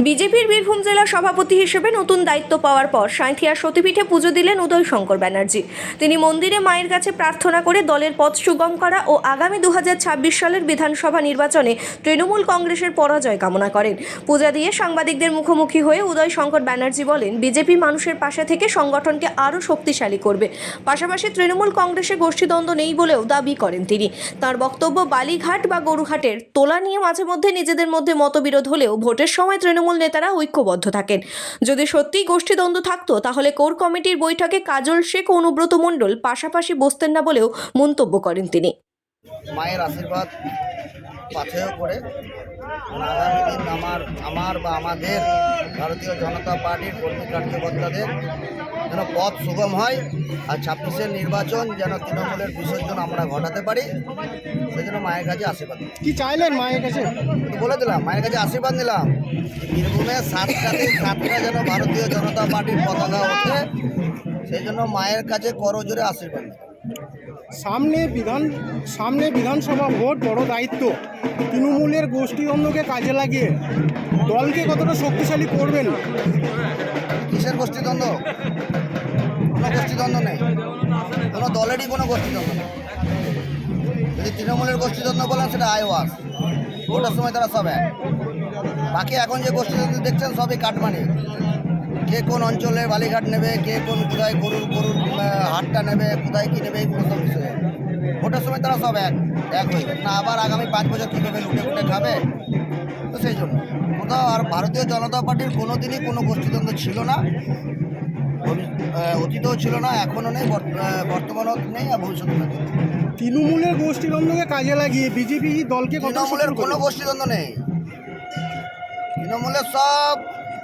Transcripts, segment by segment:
বিজেপির বীরভূম জেলা সভাপতি হিসেবে নতুন দায়িত্ব পাওয়ার পর সাঁইথিয়ার সতীপীঠে পুজো দিলেন উদয় শঙ্কর ব্যানার্জি। তিনি মন্দিরে মায়ের কাছে প্রার্থনা করে দলের পথ সুগম করা ও আগামী 2026 সালের বিধানসভা নির্বাচনে তৃণমূল কংগ্রেসের পরাজয় কামনা করেন। পূজা দিয়ে সাংবাদিকদের মুখোমুখি হয়ে উদয় শঙ্কর ব্যানার্জি বলেন, বিজেপি মানুষের পাশে থেকে সংগঠনকে আরও শক্তিশালী করবে। পাশাপাশি তৃণমূল কংগ্রেসে গোষ্ঠীদ্বন্দ্ব নেই বলেও দাবি করেন তিনি। তার বক্তব্য, বালিঘাট বা গরুঘাটের তোলা নিয়ে মাঝে মধ্যে নিজেদের মধ্যে মতবিরোধ হলেও ভোটের সময় তৃণমূল নেতারা ঐক্যবদ্ধ থাকেন। যদি সত্যিই গোষ্ঠীদ্বন্দ্ব থাকতো তাহলে কোর কমিটির বৈঠকে কাজল শেখ, অনুব্রত মণ্ডল পাশাপাশি বসতেন না বলেও মন্তব্য করেন তিনি। মায়ের আশীর্বাদ পাথেয় করে আগামী দিন আমার বা আমাদের ভারতীয় জনতা পার্টির কর্মী কার্যকর্তাদের যেন পথ সুগম হয় আর 26-এর নির্বাচন যেন তৃণমূলের বিসর্জন আমরা ঘটাতে পারি, সেজন্য মায়ের কাছে আশীর্বাদ। কি চাইলেন মায়ের কাছে? বলে দিলাম, মায়ের কাছে আশীর্বাদ নিলাম। বীরভূমে 7টা যেন ভারতীয় জনতা পার্টির পতাকা ওঠে, সেই জন্য মায়ের কাছে করজোরে আশীর্বাদ। সামনে বিধানসভা ভোট, বড় দায়িত্ব। তৃণমূলের গোষ্ঠীদ্বন্দ্বকে কাজে লাগিয়ে দলকে কতটা শক্তিশালী করবেন? কিসের গোষ্ঠীদ্বন্দ্ব? কোনো গোষ্ঠীদ্বন্দ্ব নেই, কোনো দলেরই কোনো গোষ্ঠীদ্বন্দ্ব নেই। যদি তৃণমূলের গোষ্ঠীদ্বন্দ্ব বলেন সেটা আইওয়াস, ভোটের সময় তারা সব এক। বাকি এখন যে গোষ্ঠীদ্বন্দ্ব দেখছেন সবই কাটমানি। কে কোন অঞ্চলে বালিঘাট নেবে, কে কোন কোথায় গরুর হাটটা নেবে, কোথায় কী নেবে, এইগুলো সব বিষয়ে ভোটের সময় তারা সব এক হয়ে যাবে না। আবার আগামী 5 বছর কীভাবে লুটে খাবে, তো সেই জন্য কোথাও আর ভারতীয় জনতা পার্টির কোনো দিনই কোনো গোষ্ঠীদ্বন্দ্ব ছিল না, অতীতও ছিল না, এখনও নেই, বর্তমানেও নেই, আর ভবিষ্যতে নেই। তৃণমূলের গোষ্ঠীদ্বন্দ্বকে কাজে লাগিয়ে বিজেপি দলকে তৃণমূলের কোনো গোষ্ঠীদ্বন্দ্ব নেই। তৃণমূলের সব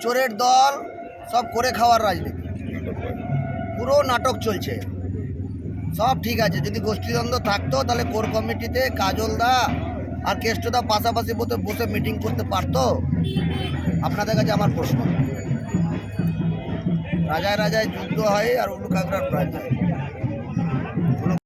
চোরের দল, সব করে খাওয়ার রাজনীতি, পুরো নাটক চলছে। সব ঠিক আছে, যদি গোষ্ঠীদ্বন্দ্ব থাকতো তাহলে কোর কমিটিতে কাজলদা আর কেষ্টদা পাশাপাশি বসে মিটিং করতে পারতো। আপনাদের কাছে আমার প্রশ্ন, রাজায় যুদ্ধ হয় আর উল্লু কাঁকড়ার প্রাণ হয়।